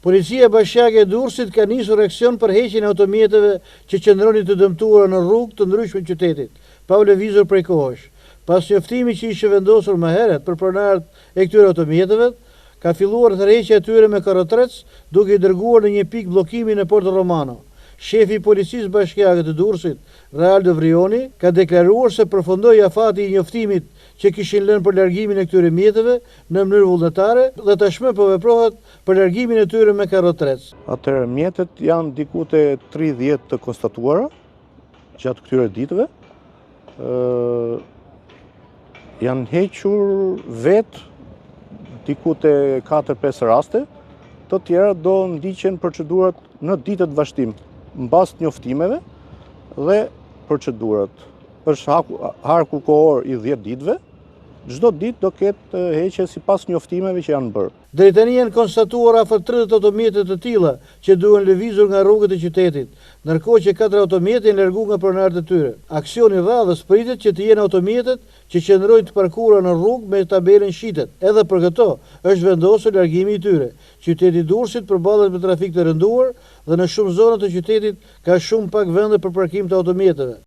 Policia bashkiake e Durrësit ka nisur aksion për heqjen e automjeteve që qëndronin të dëmtuara në rrugë të ndryshme të qytetit, pa u lëvizur prej kohësh. Pas njoftimi që ishte vendosur më herët për pronarët e këtyre automjeteve, ka filluar tërheqja e tyre me karrotrec, duke i dërguar në një pikë bllokimi në Porto Romano. Shefi i policisë bashkiake të Durrësit, Realdo Vrioni, ka deklaruar se përfundoi afati i njoftimit që kishin lënë për largimin e këtyre mjeteve në mënyrë vullnetare dhe tashmë po veprohet për largimin e tyre me karrotrec. Atëherë mjetet janë diku te 30 të konstatuara gjatë këtyre ditëve. Janë hequr vetë diku te 4-5 raste, të tjera do ndiqen procedurat në ditët vazhdim, mbas njoftimeve dhe procedurat. Është harku kohor i 10 ditëve, çdo ditë do ketë heqje sipas njoftimeve që janë bërë. Deri tani janë konstatuar afër 30 automjete të tilla që duhen lëvizur nga rrugët e qytetit, ndërkohë që 4 automjete janë larguar nga pronarët e tyre. Aksioni i radhës pritet që të jenë automjetet që qëndrojnë të parkura në rrugë me tabelën shitet. Edhe për këto është vendosur largimi i tyre. Qyteti i Durrësit përballet me trafik të rënduar dhe në shumë zona të qytetit ka shumë pak vende për parkim të automjeteve.